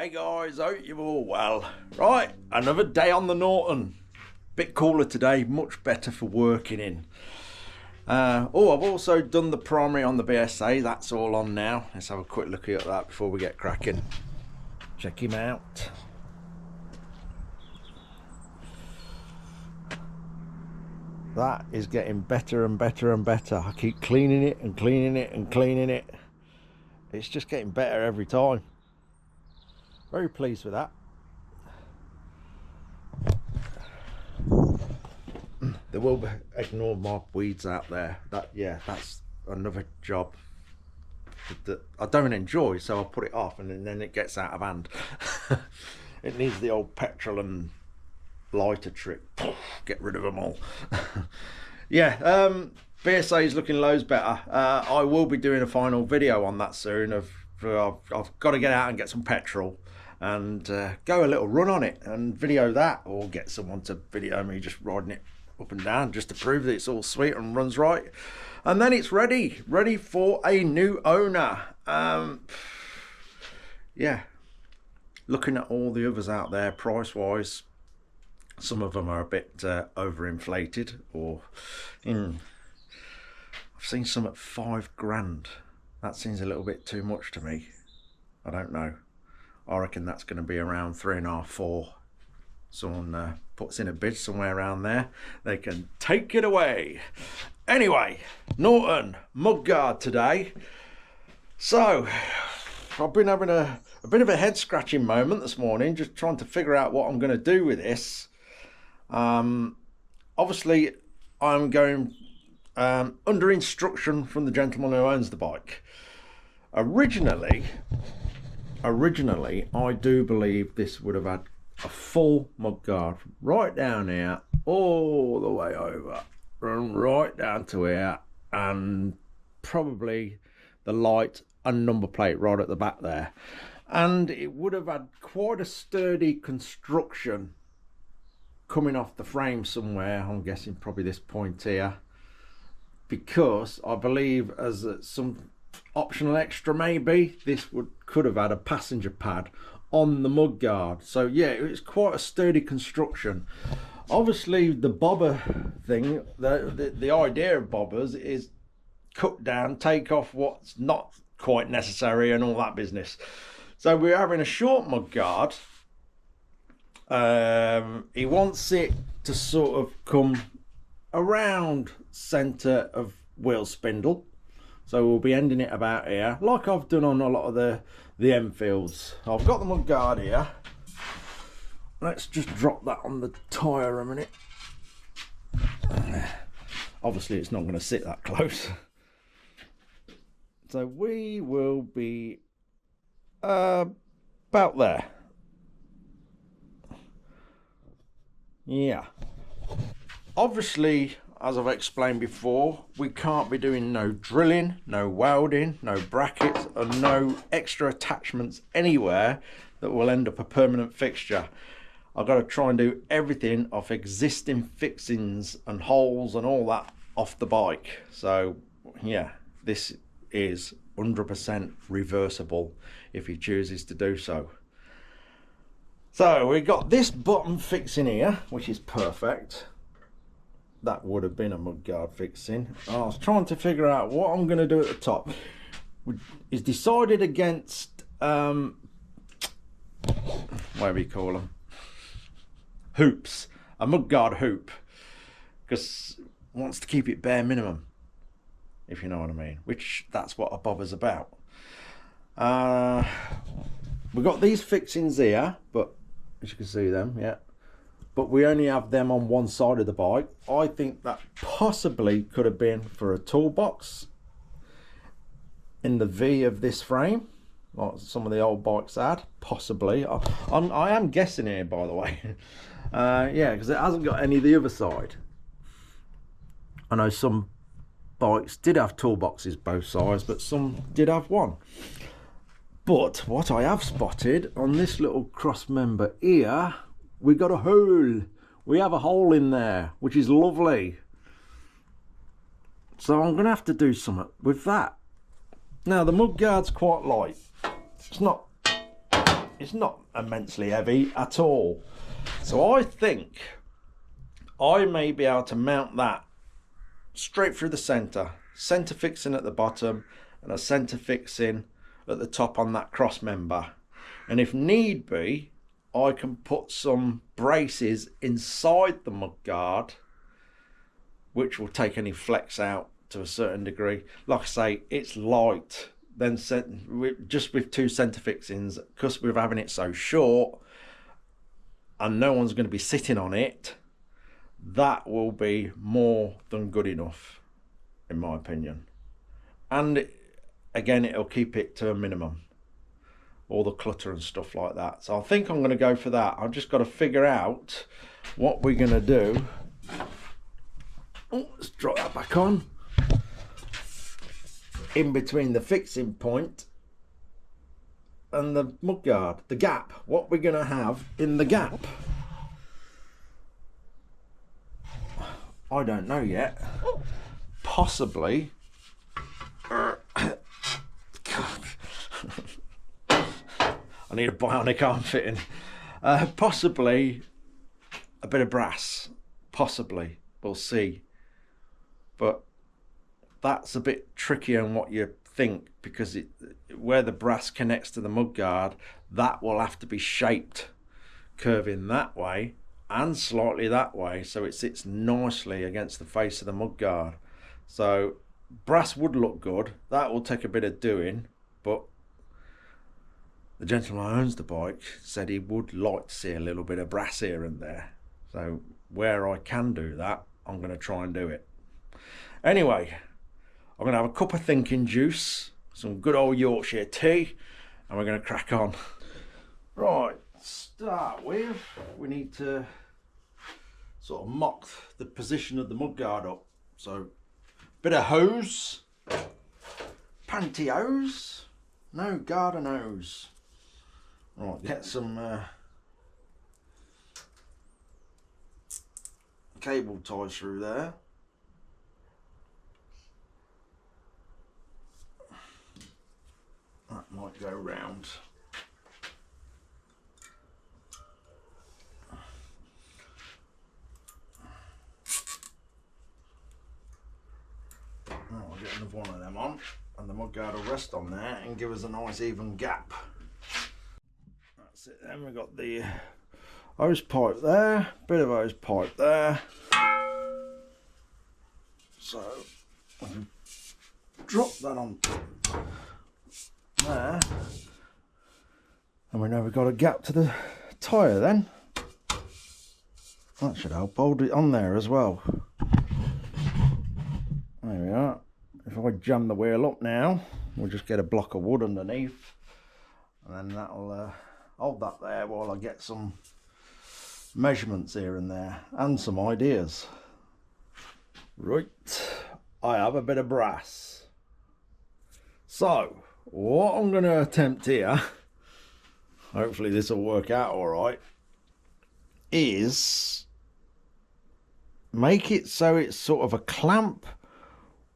Hey guys, hope you're all well. Right, another day on the Norton. Bit cooler today, much better for working in. I've also done the primary on the BSA, that's all on now. Let's have a quick look at that before we get cracking. Check him out. That is getting better and better and better. I keep cleaning it and cleaning it and cleaning it. It's just getting better every time. Very pleased with that. There will be, ignore my weeds out there. That's another job that I don't enjoy, so I put it off and then it gets out of hand. It needs the old petrol and lighter trick. Get rid of them all. BSA is looking loads better. I will be doing a final video on that soon. I've got to get out and get some petrol and go a little run on it and video that, or get someone to video me just riding it up and down just to prove that it's all sweet and runs right. And then it's ready for a new owner. Looking at all the others out there price wise, some of them are a bit overinflated, or I've seen some at £5 grand. That seems a little bit too much to me. I don't know. I reckon that's going to be around 3.5, 4. Someone puts in a bid somewhere around there, they can take it away. Anyway, Norton Mudguard today. So I've been having a bit of a head scratching moment this morning, just trying to figure out what I'm going to do with this. Obviously I'm going under instruction from the gentleman who owns the bike. Originally I do believe this would have had a full mudguard right down here, all the way over and right down to here, and probably the light and number plate right at the back there, and it would have had quite a sturdy construction coming off the frame somewhere. I'm guessing probably this point here, because I believe as some optional extra maybe this could have had a passenger pad on the mudguard. So yeah, it's quite a sturdy construction. Obviously the bobber thing, the idea of bobbers is cut down, take off what's not quite necessary and all that business. So we're having a short mudguard. He wants it to sort of come around centre of wheel spindle, so we'll be ending it about here, like I've done on a lot of the Enfields. I've got the mudguard here. Let's just drop that on the tyre a minute. Obviously it's not going to sit that close, so we will be about there. Yeah, obviously, as I've explained before, we can't be doing no drilling, no welding, no brackets, and no extra attachments anywhere that will end up a permanent fixture. I've got to try and do everything off existing fixings and holes and all that off the bike. So yeah, this is 100% reversible if he chooses to do so. So we got this bottom fixing here, which is perfect. That would have been a mudguard fixing. I was trying to figure out what I'm going to do at the top. Is decided against whatever you call them, hoops, a mudguard hoop, because wants to keep it bare minimum, if you know what I mean, which that's what a bobber's about. We've got these fixings here, but as you can see them, yeah, but we only have them on one side of the bike. I think that possibly could have been for a toolbox in the V of this frame, like some of the old bikes had, possibly. I am guessing here, by the way. Yeah, because it hasn't got any of the other side. I know some bikes did have toolboxes both sides, but some did have one. But what I have spotted on this little cross member here, we got a hole. We have a hole in there, which is lovely. So I'm going to have to do something with that. Now the mudguard's quite light. It's not it's not immensely heavy at all. So I think I may be able to mount that straight through the centre fixing at the bottom and a centre fixing at the top on that cross member. And if need be, I can put some braces inside the mudguard, which will take any flex out to a certain degree. Like I say, it's light. Then just with 2 centre fixings, because we're having it so short and no one's going to be sitting on it, that will be more than good enough, in my opinion. And again, it'll keep it to a minimum, all the clutter and stuff like that. So I think I'm going to go for that. I've just got to figure out what we're going to do. Oh, let's drop that back on. In between the fixing point and the mudguard, the gap, what we're going to have in the gap, I don't know yet. Possibly I need a bionic arm fitting. Possibly a bit of brass, possibly, we'll see. But that's a bit trickier than what you think, because where the brass connects to the mudguard, that will have to be shaped, curving that way and slightly that way, so it sits nicely against the face of the mudguard. So brass would look good. That will take a bit of doing, but the gentleman who owns the bike said he would like to see a little bit of brass here and there. So where I can do that, I'm going to try and do it. Anyway, I'm going to have a cup of thinking juice, some good old Yorkshire tea, and we're going to crack on. Right, start with, we need to sort of mock the position of the mudguard up. So, bit of hose, pantyhose, no garden hose. Right, get some cable ties through there. That might go round. I'll get another one of them on, and the mudguard will rest on there and give us a nice even gap. That's it then, we've got the hose pipe there, bit of hose pipe there. So, drop that on there, and we know we've got a gap to the tyre then. That should help hold it on there as well. There we are. If I jam the wheel up now, we'll just get a block of wood underneath, and then that'll hold that there while I get some measurements here and there and some ideas. Right, I have a bit of brass. So what I'm going to attempt here, hopefully this will work out all right, is make it so it's sort of a clamp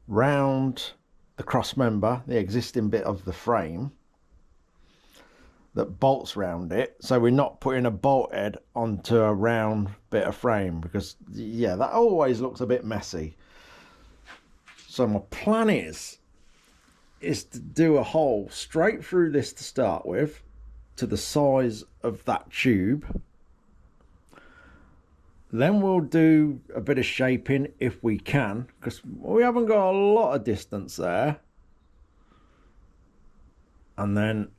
round the cross member, the existing bit of the frame that bolts round it, so we're not putting a bolt head onto a round bit of frame, because yeah, that always looks a bit messy. So my plan is to do a hole straight through this to start with, to the size of that tube. Then we'll do a bit of shaping if we can, because we haven't got a lot of distance there. And then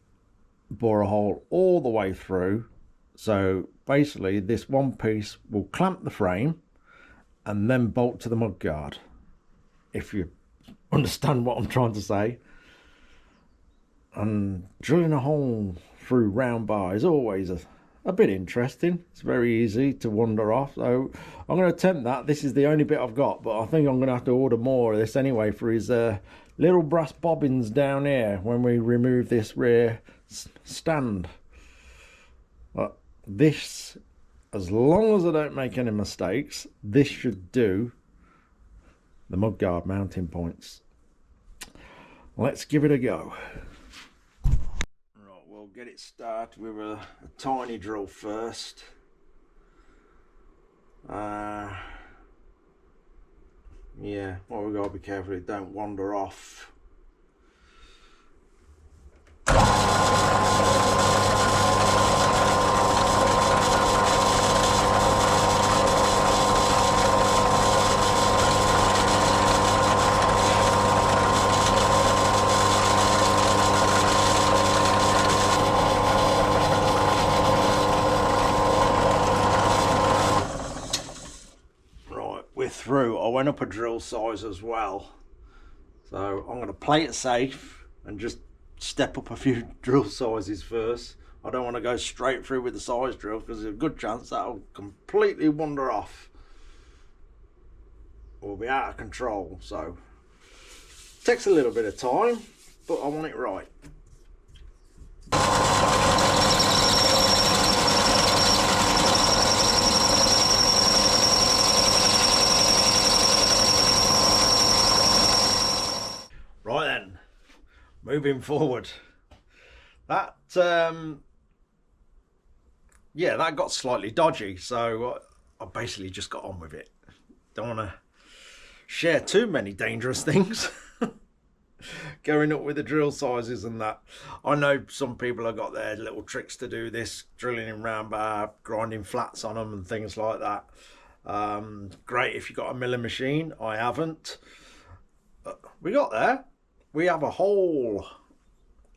bore a hole all the way through. So basically this one piece will clamp the frame and then bolt to the mudguard, if you understand what I'm trying to say. And drilling a hole through round bar is always a bit interesting. It's very easy to wander off, so I'm going to attempt that. This is the only bit I've got, but I think I'm going to have to order more of this anyway for his little brass bobbins down here when we remove this rear stand. But this, as long as I don't make any mistakes, this should do the mudguard mounting points. Let's give it a go. Right, well, I'll get it started with a tiny drill first. Yeah, well, we've got to be careful it don't wander off. Through, I went up a drill size as well, so I'm going to play it safe and just step up a few drill sizes first. I don't want to go straight through with the size drill because there's a good chance that'll completely wander off or be out of control. So it takes a little bit of time, but I want it right. Right then, moving forward, that yeah, that got slightly dodgy, so I basically just got on with it. Don't want to share too many dangerous things going up with the drill sizes and that. I know some people have got their little tricks to do this, drilling in round bar, grinding flats on them and things like that. Great if you've got a milling machine. I haven't. We got there. We have a hole.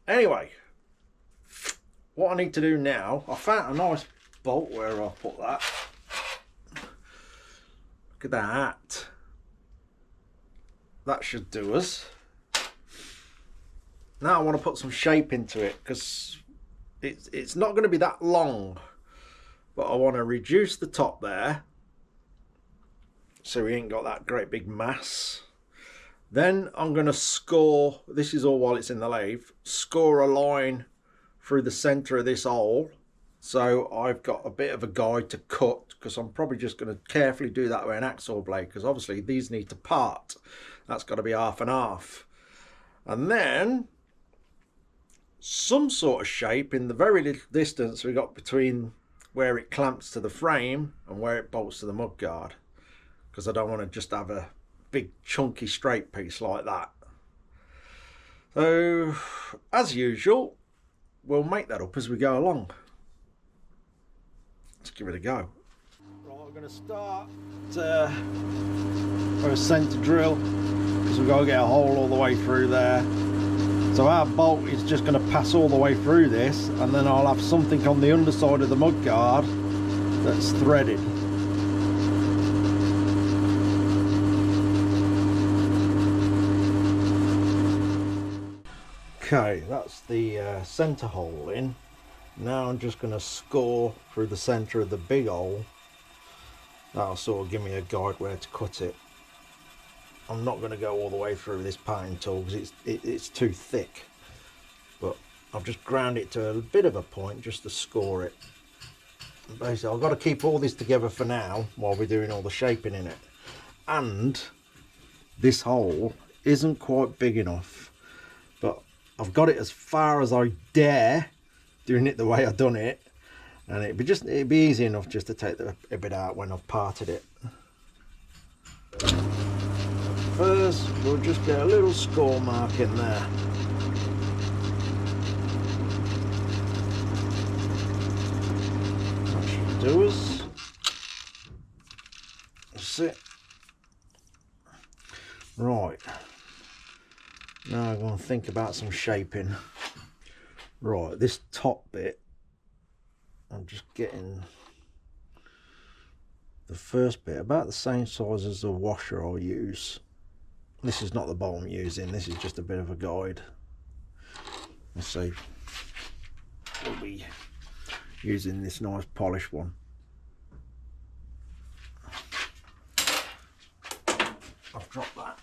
Anyway, what I need to do now, I found a nice bolt where I put that. Look at that. That should do us. Now I want to put some shape into it because it's not going to be that long, but I want to reduce the top there so we ain't got that great big mass. Then I'm going to score, this is all while it's in the lathe, score a line through the centre of this hole. So I've got a bit of a guide to cut, because I'm probably just going to carefully do that with an axle blade, because obviously these need to part. That's got to be half and half. And then some sort of shape in the very little distance we got between where it clamps to the frame and where it bolts to the mudguard, because I don't want to just have a big chunky straight piece like that. So as usual, we'll make that up as we go along. Let's give it a go. Right, we're going to start with a centre drill because we've got to get a hole all the way through there. So our bolt is just going to pass all the way through this, and then I'll have something on the underside of the mudguard that's threaded. Okay, that's the centre hole in. Now I'm just going to score through the centre of the big hole. That'll sort of give me a guide where to cut it. I'm not going to go all the way through this parting tool because it's too thick. But I've just ground it to a bit of a point just to score it. And basically, I've got to keep all this together for now while we're doing all the shaping in it. And this hole isn't quite big enough, but I've got it as far as I dare doing it the way I've done it, and it'd be easy enough just to take a bit out when I've parted it. First, we'll just get a little score mark in there. That should do us. That's it. Right. Now I'm going to think about some shaping. Right, this top bit, I'm just getting the first bit about the same size as the washer I'll use. This is not the bolt I'm using, this is just a bit of a guide. Let's see, we'll be using this nice polished one. I've dropped that.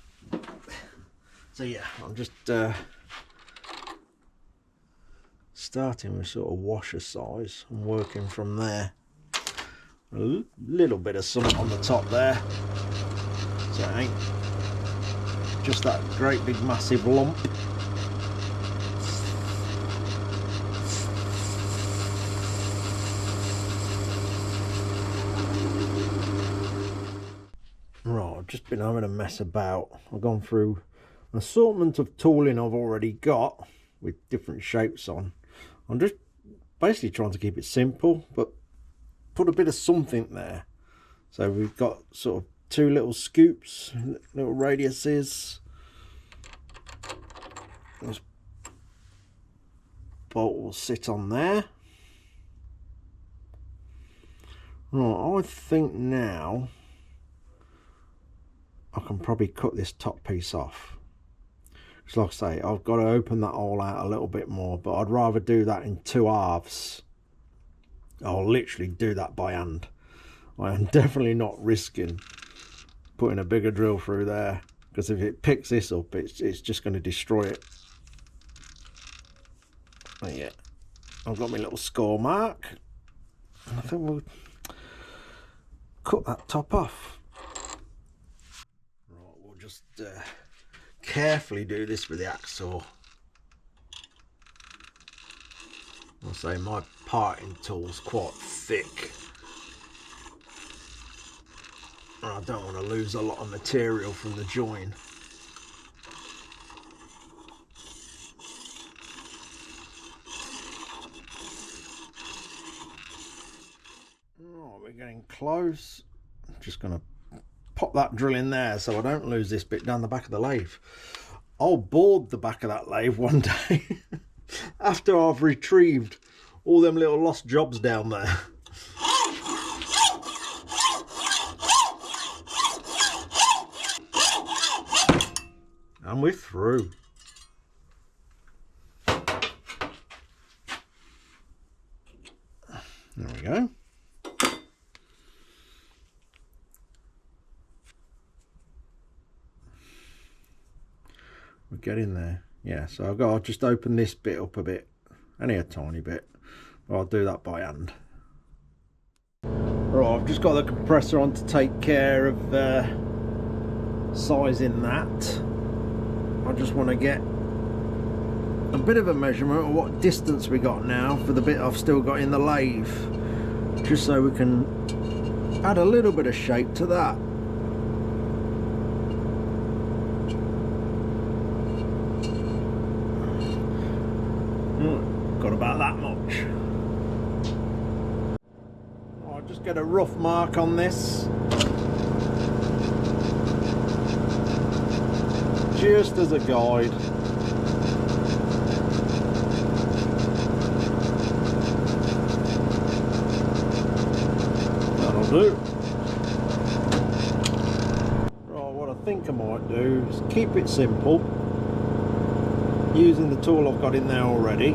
So yeah, I'm just starting with sort of washer size and working from there. A little bit of something on the top there, so it ain't just that great big massive lump. I've just been having a mess about. I've gone through an assortment of tooling I've already got with different shapes on. I'm just basically trying to keep it simple, but put a bit of something there. So we've got sort of two little scoops, little radiuses. This bolt will sit on there. Right, I think now I can probably cut this top piece off. Because like I say, I've got to open that all out a little bit more, but I'd rather do that in two halves. I'll literally do that by hand. I am definitely not risking putting a bigger drill through there, because if it picks this up, it's just going to destroy it. But yeah, I've got my little score mark. I think we'll cut that top off. Right, we'll just carefully do this with the hacksaw. I'll say my parting tool's quite thick, and I don't want to lose a lot of material from the join. Oh, we're getting close. I'm just going to pop that drill in there so I don't lose this bit down the back of the lathe. I'll board the back of that lathe one day after I've retrieved all them little lost jobs down there. And we're through. There we go. We're getting there. Yeah, so I've got to just open this bit up a bit, only a tiny bit, but I'll do that by hand. Right, I've just got the compressor on to take care of sizing that. I just want to get a bit of a measurement of what distance we got now for the bit I've still got in the lathe, just so we can add a little bit of shape to that. Got about that much. I'll just get a rough mark on this, just as a guide. That'll do. Right, what I think I might do is keep it simple, using the tool I've got in there already,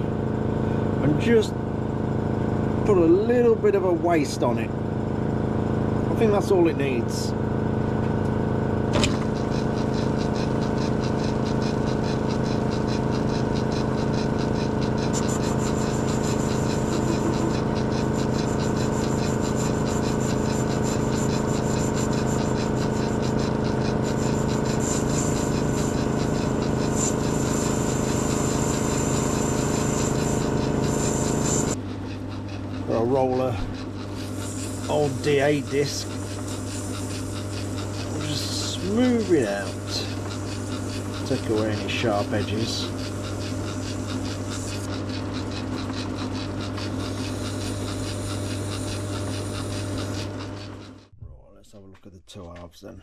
and just put a little bit of a waist on it. I think that's all it needs. A roller old DA disc, just smooth it out, take away any sharp edges. Right, let's have a look at the two halves then.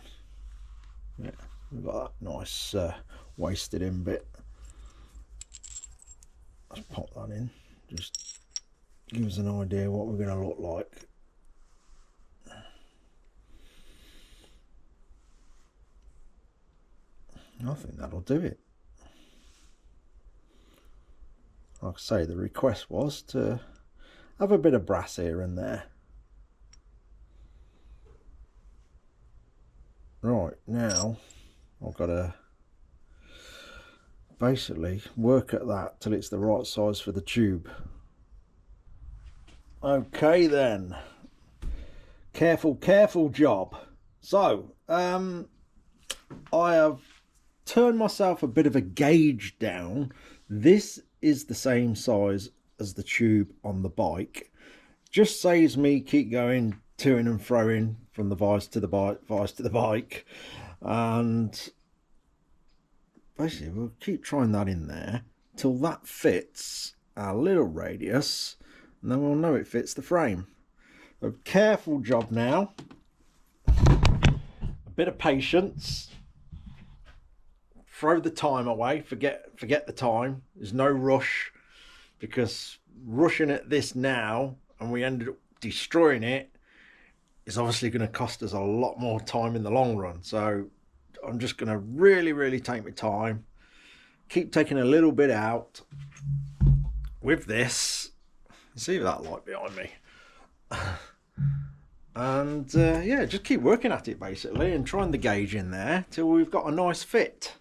Yeah, we've got that nice wasted in bit. Let's pop that in, just give us an idea what we're going to look like. I think that'll do it. Like I say, the request was to have a bit of brass here and there. Right, now I've got to basically work at that till it's the right size for the tube. Okay then, careful job. So I have turned myself a bit of a gauge down. This is the same size as the tube on the bike. Just saves me keep going to and froing from the vise to the bike, and basically we'll keep trying that in there till that fits our little radius, and then we'll know it fits the frame. A careful job now, a bit of patience, throw the time away, forget the time. There's no rush, because rushing at this now and we ended up destroying it is obviously going to cost us a lot more time in the long run. So I'm just going to really take my time, keep taking a little bit out with this. See that light behind me? And yeah, just keep working at it basically, and trying the gauge in there till we've got a nice fit.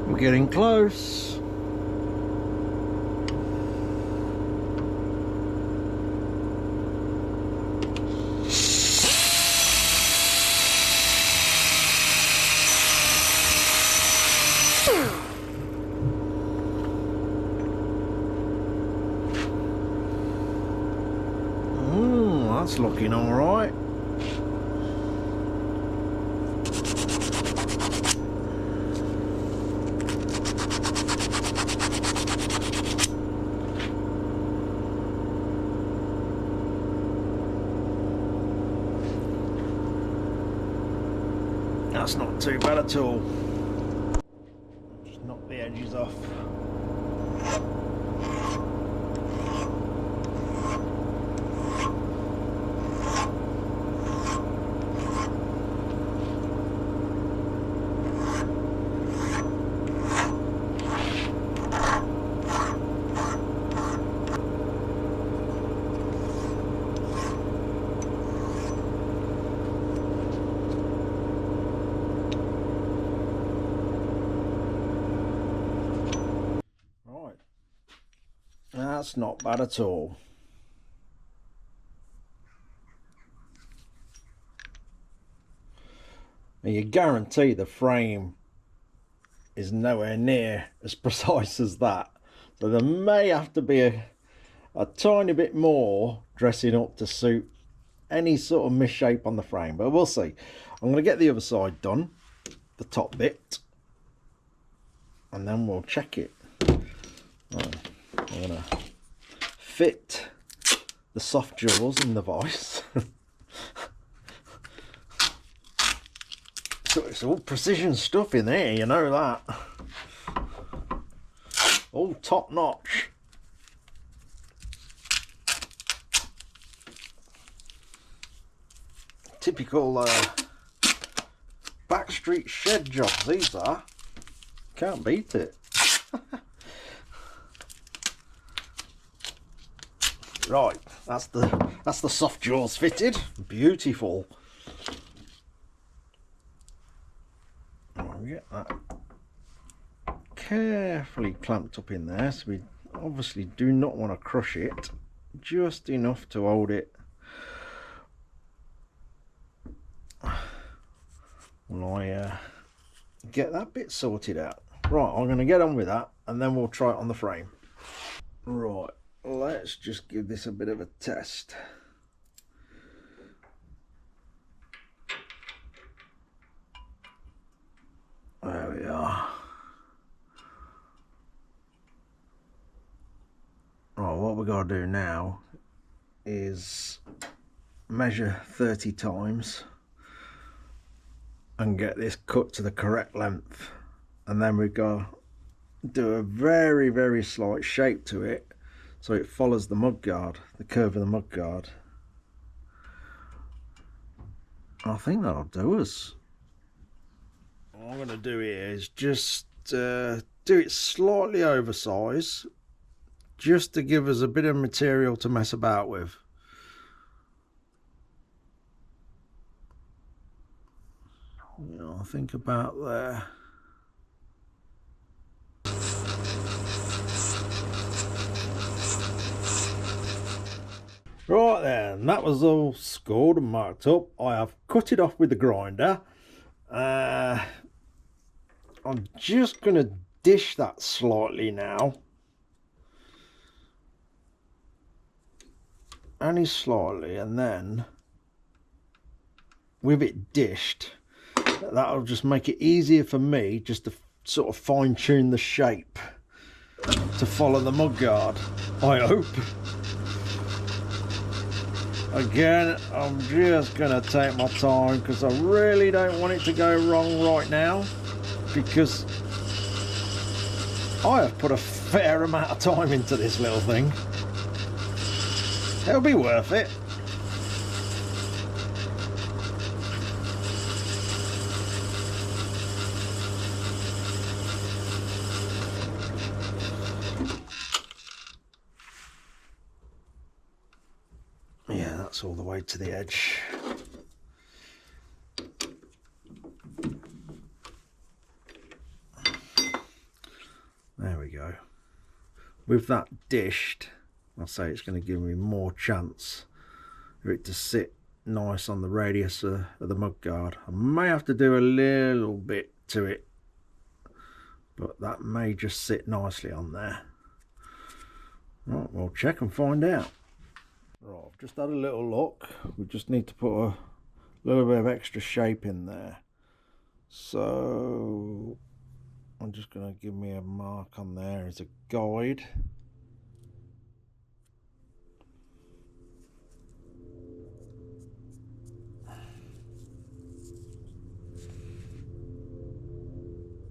We're getting close. That's looking all right. That's not too bad at all. Just knock the edges off. That's not bad at all. And you guarantee the frame is nowhere near as precise as that. So there may have to be a tiny bit more dressing up to suit any sort of misshape on the frame, but we'll see. I'm going to get the other side done, the top bit, and then we'll check it. Right, I'm going to fit the soft jaws in the vise. So it's all precision stuff in there, you know that. All top notch. Typical backstreet shed jobs these are. Can't beat it. Right, that's the soft jaws fitted. Beautiful. I'll get that carefully clamped up in there, so we obviously do not want to crush it, just enough to hold it when I get that bit sorted out. Right, I'm going to get on with that and then we'll try it on the frame. Right, let's just give this a bit of a test. There we are. Right, what we've got to do now is measure 30 times and get this cut to the correct length, and then we've got to do a very, very slight shape to it so it follows the mudguard, the curve of the mudguard. I think that'll do us. What I'm going to do here is just do it slightly oversized, just to give us a bit of material to mess about with. You know, I think about there. and that was all scored and marked up. I have cut it off with the grinder. I'm just going to dish that slightly now. Only slightly, and then with it dished, that'll just make it easier for me just to sort of fine-tune the shape to follow the mudguard, I hope. Again, I'm just going to take my time because I really don't want it to go wrong right now, because I have put a fair amount of time into this little thing. It'll be worth it. Yeah, that's all the way to the edge. There we go. With that dished, I'll say it's going to give me more chance for it to sit nice on the radius of the mudguard. I may have to do a little bit to it, but that may just sit nicely on there. Right, we'll check and find out. Right, I've just had a little look. We just need to put a little bit of extra shape in there. So I'm just going to give me a mark on there as a guide.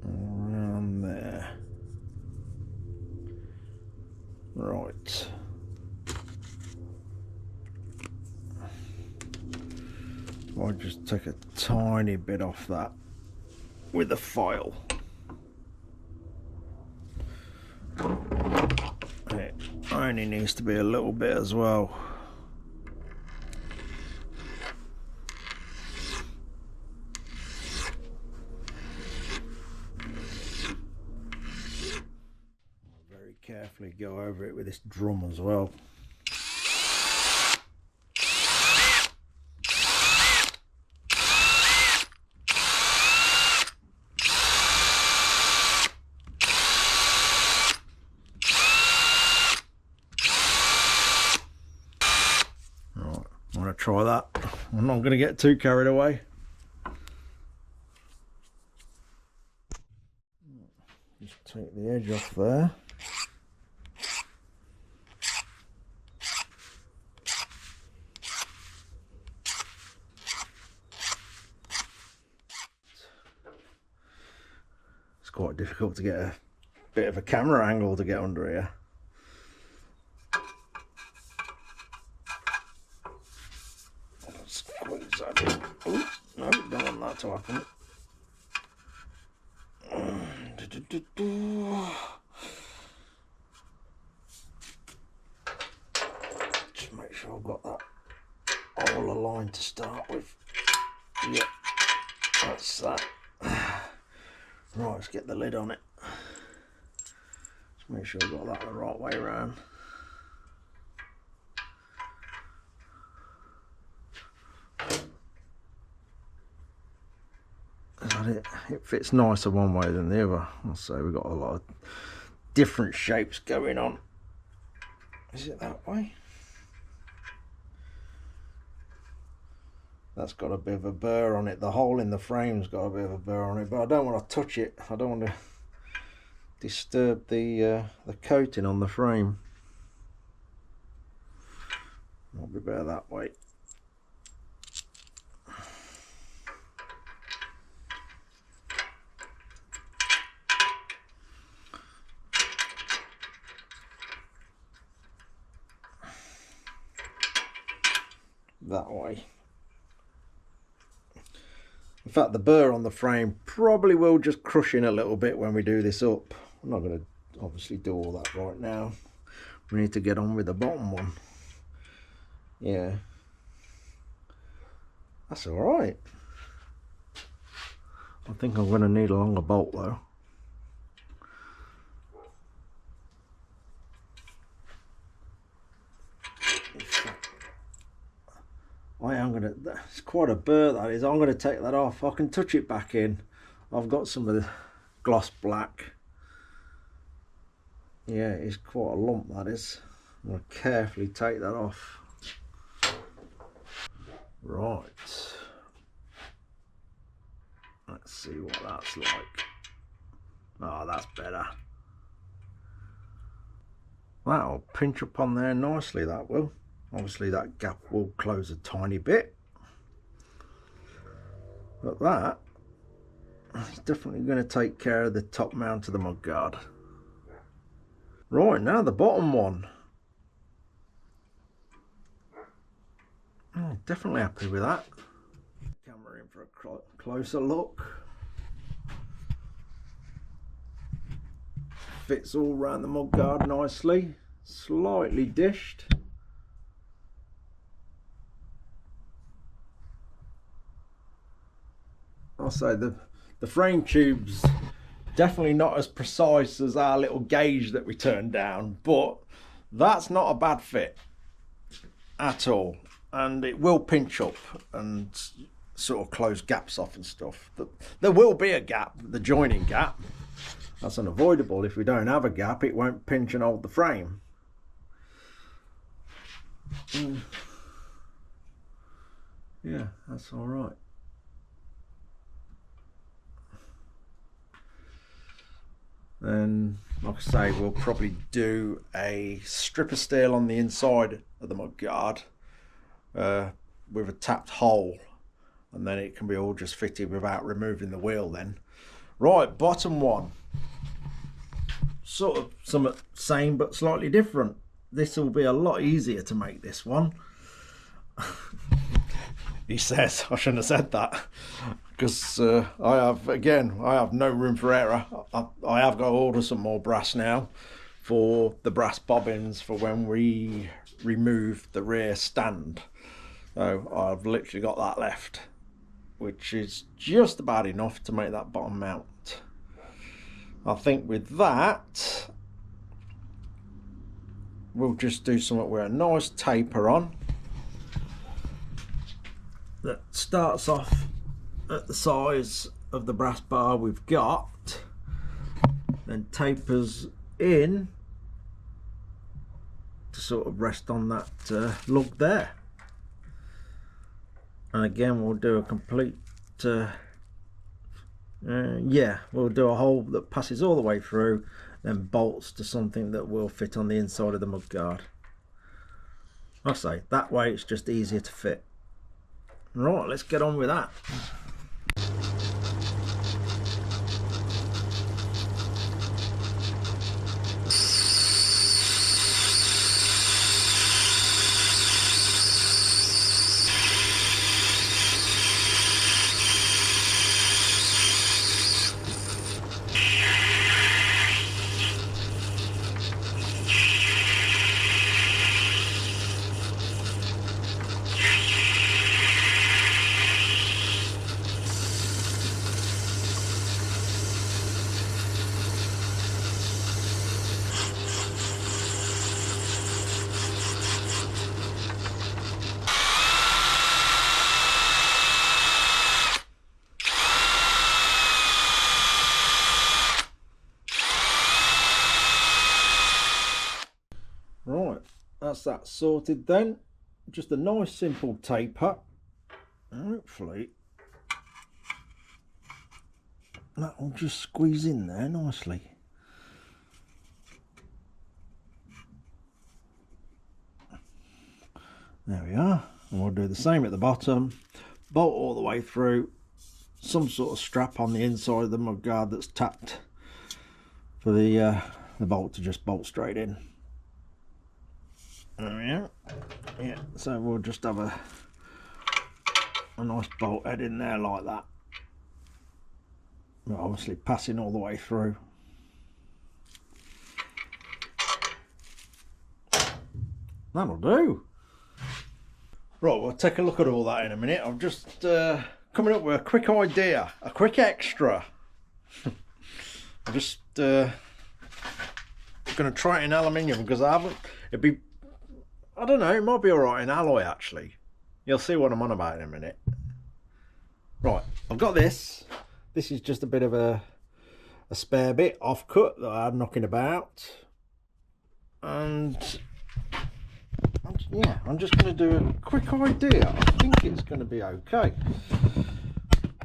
Around there. Right. I'll just take a tiny bit off that with a file. It only needs to be a little bit as well. Very carefully go over it with this drum as well. I'm going to try that. I'm not going to get too carried away. Just take the edge off there. It's quite difficult to get a bit of a camera angle to get under here. Oh, no, don't want that to happen. Just make sure I've got that all aligned to start with. Yep, that's that. Right, let's get the lid on it. Just make sure I've got that the right way around. It fits nicer one way than the other. I'll say we've got a lot of different shapes going on. Is it that way? That's got a bit of a burr on it. The hole in the frame's got a bit of a burr on it, but I don't want to touch it. I don't want to disturb the coating on the frame. I'll be better that way. That way. In fact, the burr on the frame probably will just crush in a little bit when we do this up. I'm not going to obviously do all that right now. We need to get on with the bottom one. Yeah, that's all right. I think I'm going to need a longer bolt though. It's quite a burr, that is. I'm going to take that off. I can touch it back in. I've got some of the gloss black. Yeah, it's quite a lump, that is. I'm going to carefully take that off. Right. Let's see what that's like. Oh, that's better. That'll pinch up on there nicely, that will. Obviously that gap will close a tiny bit. But that is definitely going to take care of the top mount of the mudguard. Right, now the bottom one. Oh, definitely happy with that. Camera in for a closer look. Fits all around the mudguard nicely. Slightly dished. I'll say the frame tube's definitely not as precise as our little gauge that we turned down, but that's not a bad fit at all. And it will pinch up and sort of close gaps off and stuff. There will be a gap, the joining gap. That's unavoidable. If we don't have a gap, it won't pinch and hold the frame. Yeah, that's all right. Then, like I say, we'll probably do a strip of steel on the inside of the mudguard with a tapped hole, and then it can be all just fitted without removing the wheel then. Right, bottom one. Sort of somewhat same but slightly different. This will be a lot easier to make, this one. He says, I shouldn't have said that, because I have no room for error. I have got to order some more brass now for the brass bobbins for when we remove the rear stand. So I've literally got that left, which is just about enough to make that bottom mount. I think with that, we'll just do something with a nice taper on that starts off at the size of the brass bar we've got, then tapers in to sort of rest on that lug there. And again, we'll do a complete we'll do a hole that passes all the way through, then bolts to something that will fit on the inside of the mudguard. Like I say, that way it's just easier to fit. Right, let's get on with that. Right, that's that sorted then. Just a nice simple taper. Hopefully that will just squeeze in there nicely. There we are. And we'll do the same at the bottom. Bolt all the way through. Some sort of strap on the inside of the mudguard that's tapped for the bolt to just bolt straight in. There we are. Yeah, so we'll just have a nice bolt head in there like that. But obviously passing all the way through. That'll do. Right, we'll take a look at all that in a minute. I'm just coming up with a quick idea, a quick extra. I'm just going to try it in aluminium because I haven't. I don't know, it might be alright in alloy actually. You'll see what I'm on about in a minute. Right, I've got this. This is just a bit of a spare bit off cut that I had knocking about. And yeah, I'm just going to do a quick idea. I think it's going to be okay.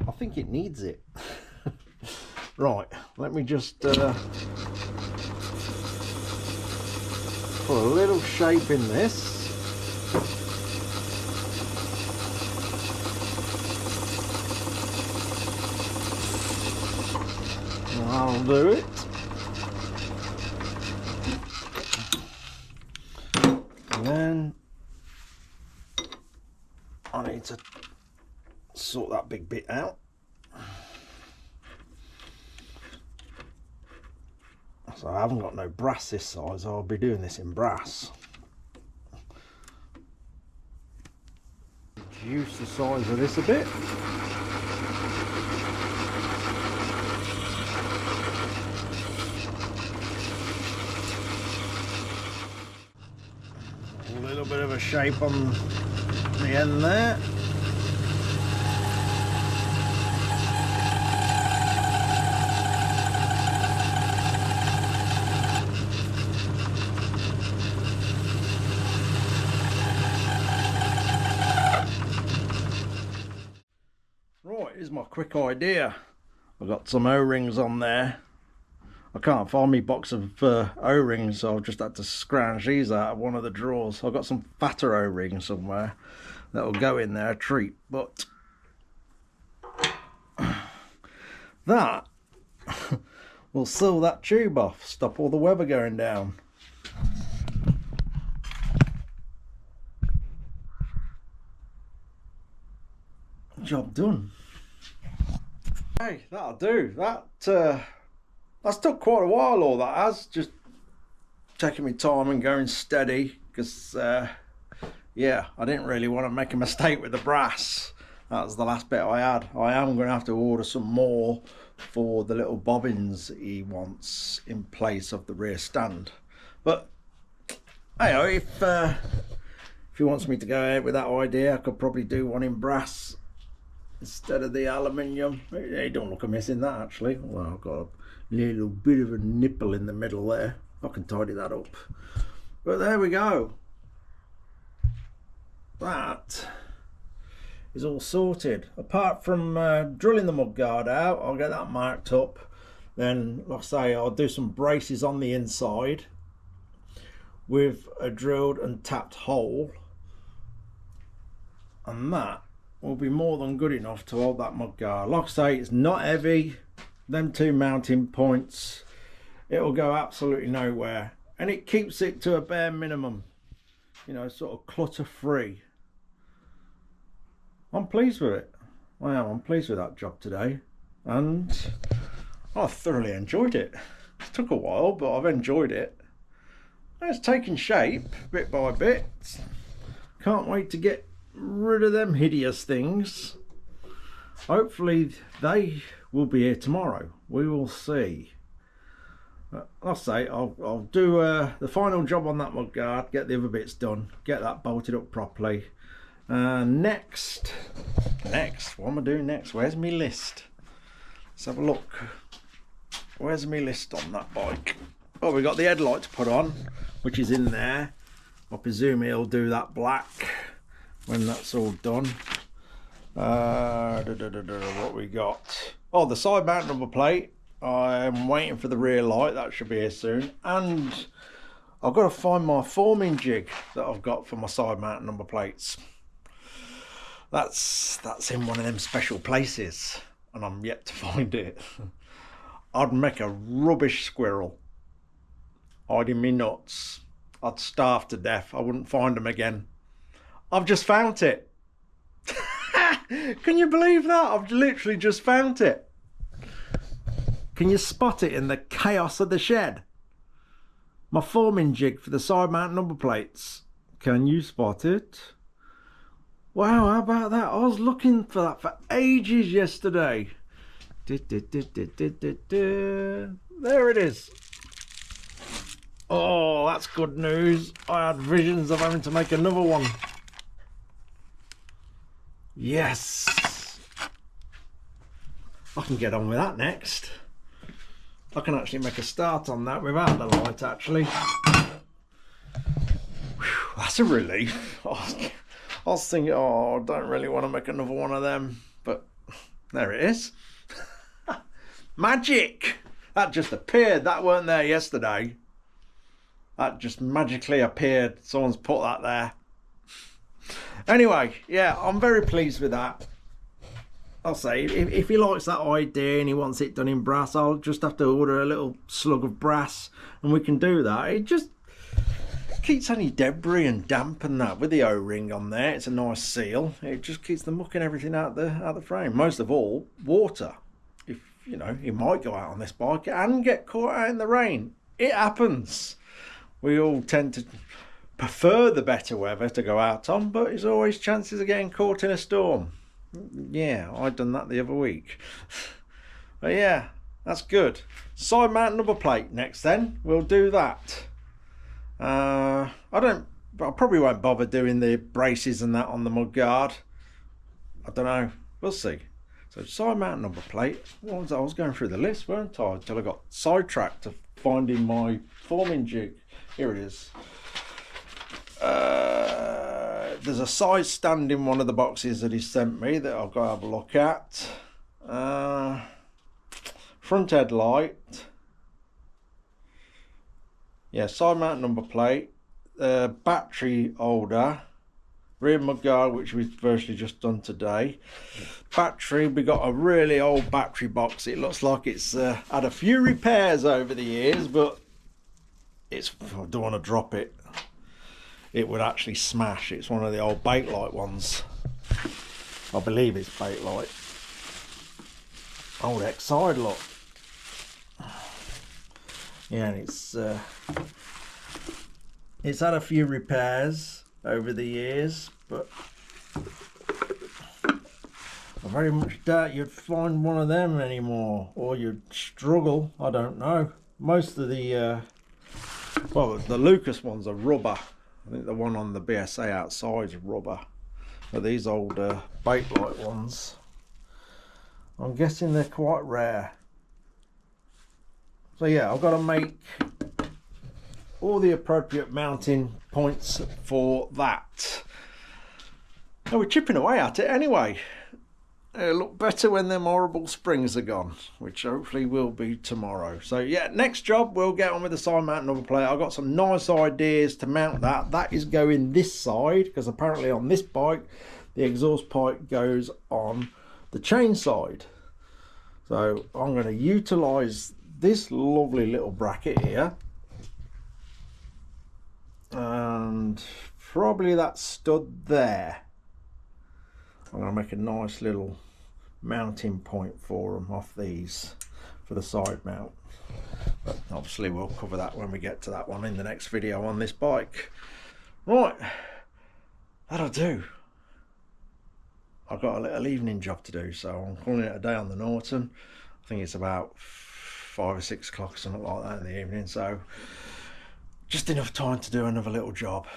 I think it needs it. Right, let me just put a little shape in this. I'll do it. And then I need to sort that big bit out. So I haven't got no brass this size, I'll be doing this in brass. Reduce the size of this a bit. A little bit of a shape on the end there. Right, here's my quick idea. I've got some O-rings on there. I can't find me box of O-rings, so I've just had to scrounge these out of one of the drawers. I've got some fatter O-rings somewhere that'll go in there a treat, but that will seal that tube off, stop all the weather going down. Job done. Hey, that'll do. That's took quite a while, all that has. Just taking my time and going steady, because yeah, I didn't really want to make a mistake with the brass. That was the last bit I had. I am going to have to order some more for the little bobbins he wants in place of the rear stand. But hey, if he wants me to go ahead with that idea, I could probably do one in brass instead of the aluminium. It don't look amiss in that, actually. Well, I've got a little bit of a nipple in the middle there. I can tidy that up. But there we go. That is all sorted. Apart from drilling the mudguard out, I'll get that marked up. Then, like I say, I'll do some braces on the inside with a drilled and tapped hole. And that will be more than good enough to hold that mudguard. Like I say, it's not heavy. Them two mounting points, it'll go absolutely nowhere, and it keeps it to a bare minimum, you know, sort of clutter free. I'm pleased with it. I'm pleased with that job today, and I thoroughly enjoyed it. It took a while, but I've enjoyed it. It's taking shape bit by bit. Can't wait to get rid of them hideous things. Hopefully they will be here tomorrow. We will see. I'll say I'll do the final job on that mudguard, get the other bits done, get that bolted up properly. Next, what am I doing next? Where's my list? Let's have a look. Where's my list on that bike? Oh, we got the headlight to put on, which is in there. I presume he'll do that black when that's all done. What we got? Oh, the side mount number plate. I'm waiting for the rear light. That should be here soon. And I've got to find my forming jig that I've got for my side mount number plates. That's in one of them special places, and I'm yet to find it. I'd make a rubbish squirrel hiding me nuts. I'd starve to death. I wouldn't find them again. I've just found it. Can you believe that? I've literally just found it. Can you spot it in the chaos of the shed? My forming jig for the side mount number plates. Can you spot it? Wow, how about that? I was looking for that for ages yesterday. There it is. Oh, that's good news. I had visions of having to make another one. Yes, I can get on with that next. I can actually make a start on that without the light, actually. Whew, that's a relief. I was thinking, oh, I don't really want to make another one of them, but there it is. Magic! That just appeared. That weren't there yesterday. That just magically appeared. Someone's put that there. Anyway, yeah, I'm very pleased with that. I'll say, if he likes that idea and he wants it done in brass, I'll just have to order a little slug of brass and we can do that. It just keeps any debris and damp and that with the O-ring on there. It's a nice seal. It just keeps the muck and everything out the frame. Most of all, water. If, you know, he might go out on this bike and get caught out in the rain. It happens. We all tend to prefer the better weather to go out on, but there's always chances of getting caught in a storm. Yeah, I done that the other week. But yeah, that's good. Side mount number plate next then. We'll do that. I probably won't bother doing the braces and that on the Mudguard. I don't know. We'll see. So side mount number plate. I was going through the list, weren't I? Until I got sidetracked to finding my forming jig. Here it is. There's a side stand in one of the boxes that he sent me that I've got to have a look at. Front headlight. Yeah, side mount number plate. Battery holder. Rear Mudguard, which we've virtually just done today. Battery, we got a really old battery box. It looks like it's had a few repairs over the years, but I don't want to drop it. It would actually smash. It's one of the old Bakelite ones. I believe it's Bakelite. Old X-side, look. Yeah, and it's had a few repairs over the years, but I very much doubt you'd find one of them anymore, or you'd struggle. I don't know. Most of the well, the Lucas ones are rubber. I think the one on the BSA outside is rubber, but these old Bakelite ones, I'm guessing they're quite rare. So yeah, I've got to make all the appropriate mounting points for that. Oh, we're chipping away at it anyway. It'll look better when them horrible springs are gone, which hopefully will be tomorrow. So yeah, next job, we'll get on with the side mount number plate. I've got some nice ideas to mount that. That is going this side, because apparently on this bike, the exhaust pipe goes on the chain side. So I'm going to utilise this lovely little bracket here. And probably that stud there. I'm going to make a nice little mounting point for them off these for the side mount, but obviously we'll cover that when we get to that one in the next video on this bike. Right, that'll do. I've got a little evening job to do, so I'm calling it a day on the Norton. I think it's about 5 or 6 o'clock or something like that in the evening, so just enough time to do another little job.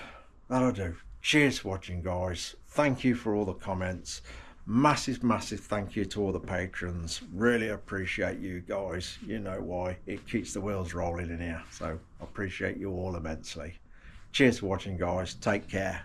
That'll do. Cheers for watching, guys. Thank you for all the comments. Massive thank you to all the patrons. Really appreciate you guys. You know why. It keeps the wheels rolling in here, so I appreciate you all immensely. Cheers for watching, guys. Take care.